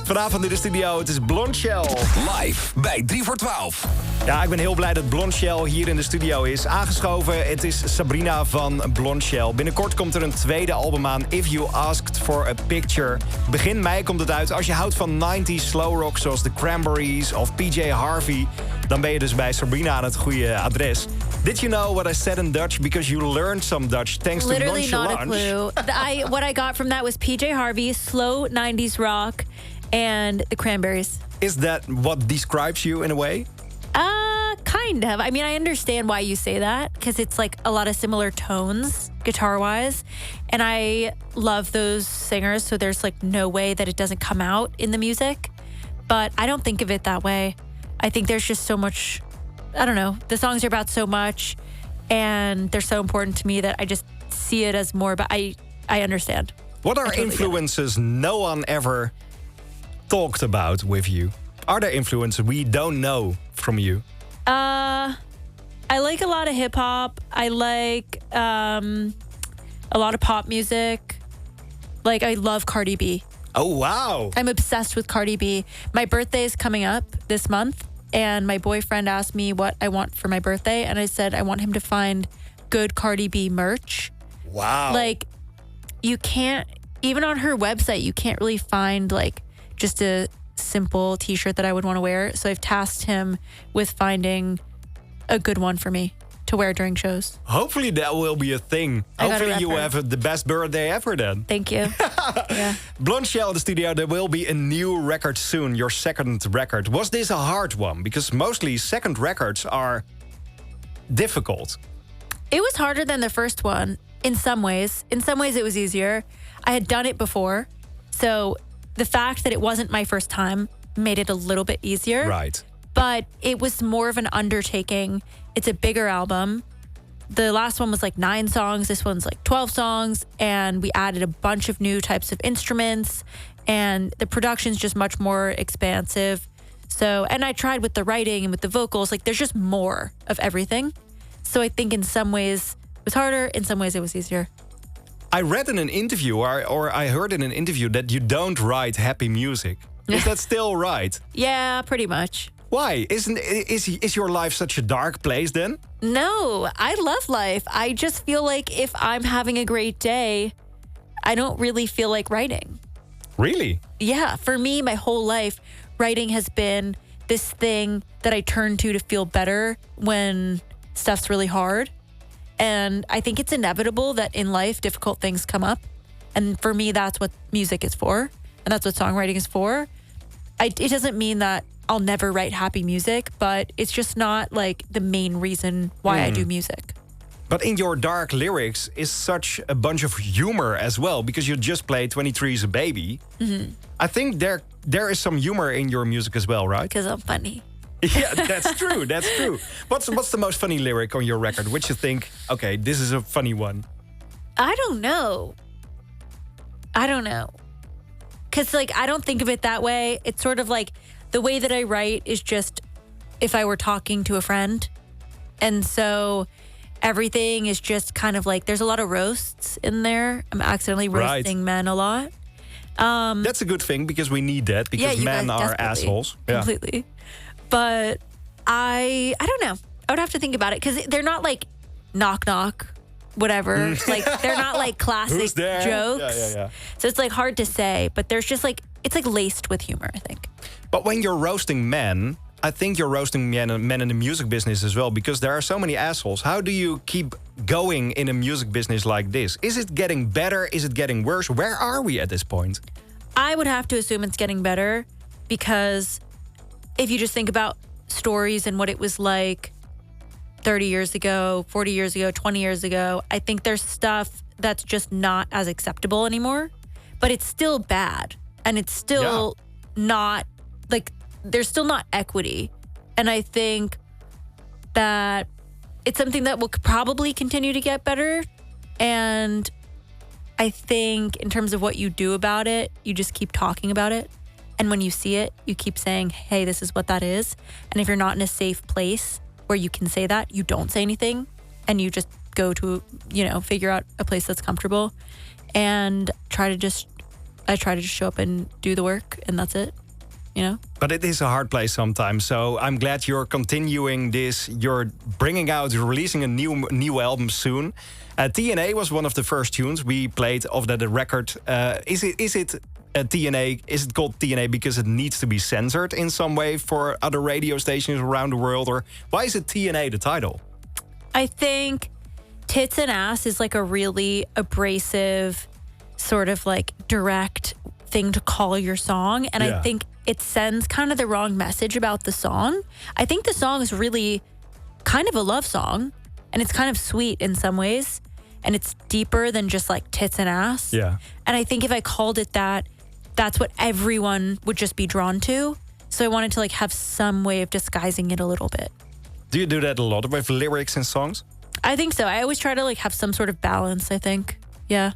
Vanavond in de studio, het is Blondshell. Live bij 3 voor 12. Ja, ik ben heel blij dat Blondshell hier in de studio is. Aangeschoven, het is Sabrina van Blondshell. Binnenkort komt er een tweede album aan, If You Asked for a Picture. Begin mei komt het uit. Als je houdt van 90s slow rock zoals The Cranberries of PJ Harvey, dan ben je dus bij Sabrina aan het goede adres. Did you know what I said in Dutch? Because you learned some Dutch thanks Literally to Nonchalant. not a clue. What I got from that was PJ Harvey, slow 90s rock, and the Cranberries. Is that what describes you in a way? Kind of. I mean, I understand why you say that, because it's like a lot of similar tones, guitar-wise. And I love those singers, so there's like no way that it doesn't come out in the music. But I don't think of it that way. I think there's just so much, I don't know, the songs are about so much, and they're so important to me that I just see it as more, but I understand. What are totally influences no one ever talked about with you? Are there influences we don't know from you? I like a lot of hip hop. I like a lot of pop music. Like, I love Cardi B. Oh, wow. I'm obsessed with Cardi B. My birthday is coming up this month, and my boyfriend asked me what I want for my birthday, and I said I want him to find good Cardi B merch. Wow. Like, you can't, even on her website, you can't really find like just a simple t-shirt that I would want to wear. So I've tasked him with finding a good one for me to wear during shows. Hopefully that will be a thing. Hopefully you have the best birthday ever then. Thank you. Yeah. Blondshell in the studio, there will be a new record soon, your second record. Was this a hard one? Because mostly second records are difficult. It was harder than the first one in some ways. In some ways it was easier. I had done it before. So the fact that it wasn't my first time made it a little bit easier. Right. But it was more of an undertaking. It's a bigger album. The last one was like 9 songs. This one's like 12 songs. And we added a bunch of new types of instruments. And the production's just much more expansive. So, and I tried with the writing and with the vocals. Like, there's just more of everything. So I think in some ways it was harder. In some ways it was easier. I read in an interview, or I heard in an interview, that you don't write happy music. Is that still right? Yeah, pretty much. Why? Is your life such a dark place then? No, I love life. I just feel like if I'm having a great day, I don't really feel like writing. Really? Yeah, for me, my whole life, writing has been this thing that I turn to feel better when stuff's really hard. And I think it's inevitable that in life, difficult things come up. And for me, that's what music is for. And that's what songwriting is for. It doesn't mean that I'll never write happy music, but it's just not like the main reason why I do music. But in your dark lyrics is such a bunch of humor as well, because you just played 23 is a Baby. Mm-hmm. I think there is some humor in your music as well, right? Because I'm funny. Yeah, that's true. That's true. What's the most funny lyric on your record? Which you think, okay, this is a funny one? I don't know. Because, like, I don't think of it that way. It's sort of like the way that I write is just if I were talking to a friend. And so everything is just kind of like, there's a lot of roasts in there. I'm accidentally roasting men a lot. That's a good thing, because we need that, because men are assholes. Completely. Yeah. But I don't know. I would have to think about it, because they're not like knock knock, whatever. Like, they're not like classic jokes. Yeah. So it's like hard to say, but there's just like, it's like laced with humor, I think. But when you're roasting men, I think you're roasting men in the music business as well, because there are so many assholes. How do you keep going in a music business like this? Is it getting better? Is it getting worse? Where are we at this point? I would have to assume it's getting better, because if you just think about stories and what it was like 30 years ago, 40 years ago, 20 years ago, I think there's stuff that's just not as acceptable anymore. But it's still bad. And it's still not, like, there's still not equity. And I think that it's something that will probably continue to get better. And I think in terms of what you do about it, you just keep talking about it. And when you see it, you keep saying, hey, this is what that is. And if you're not in a safe place where you can say that, you don't say anything. And you just go to, figure out a place that's comfortable and try to just I try to just show up and do the work, and that's it. You know? But it is a hard place sometimes. So I'm glad you're continuing this. You're you're releasing a new album soon. TNA was one of the first tunes we played of the record. Is it TNA? Is it called TNA because it needs to be censored in some way for other radio stations around the world? Or why is it TNA, the title? I think tits and ass is like a really abrasive, sort of like direct thing to call your song. And I think it sends kind of the wrong message about the song. I think the song is really kind of a love song, and it's kind of sweet in some ways, and it's deeper than just like tits and ass. Yeah. And I think if I called it that, that's what everyone would just be drawn to. So I wanted to like have some way of disguising it a little bit. Do you do that a lot with lyrics and songs? I think so. I always try to like have some sort of balance, I think. Yeah.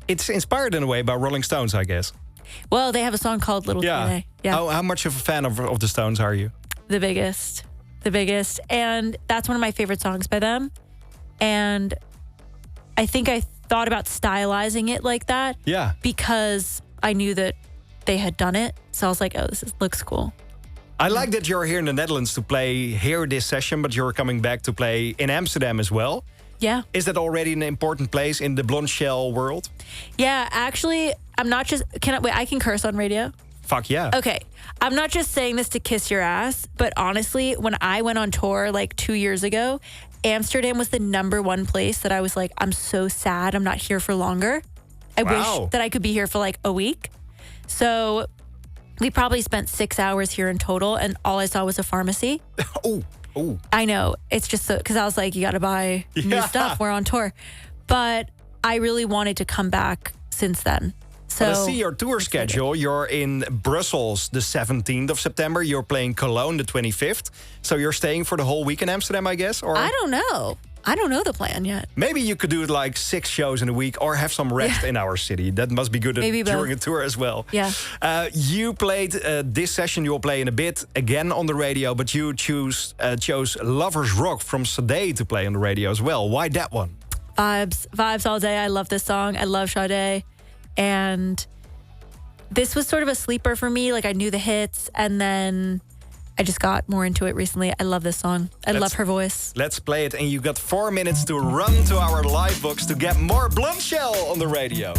It's inspired in a way by Rolling Stones, I guess. Well, they have a song called Little TNA. Yeah. How much of a fan of the Stones are you? The biggest. And that's one of my favorite songs by them. And I think I thought about stylizing it like that. Yeah. Because I knew that they had done it. So I was like, oh, looks cool. I like that you're here in the Netherlands to play here this session, but you're coming back to play in Amsterdam as well. Yeah. Is that already an important place in the Blondshell world? Yeah, actually, I'm not just... I can curse on radio? Fuck yeah. Okay. I'm not just saying this to kiss your ass, but honestly, when I went on tour like 2 years ago, Amsterdam was the #1 place that I was like, I'm so sad I'm not here for longer. I wish that I could be here for like a week. So we probably spent 6 hours here in total, and all I saw was a pharmacy. Oh. I know. It's just so... Because I was like, you got to buy new stuff. We're on tour. But I really wanted to come back since then. So I see your tour schedule. You're in Brussels the 17th of September. You're playing Cologne the 25th. So you're staying for the whole week in Amsterdam, I guess? Or I don't know. I don't know the plan yet. Maybe you could do it like 6 shows in a week or have some rest in our city. That must be good during a tour as well. Yeah. You played this session. You'll play in a bit again on the radio, but you chose Lovers Rock from Sade to play on the radio as well. Why that one? Vibes all day. I love this song. I love Sade. And this was sort of a sleeper for me. Like I knew the hits, and then I just got more into it recently. I love this song. I love her voice. Let's play it. And you got 4 minutes to run to our live box to get more Blondshell on the radio.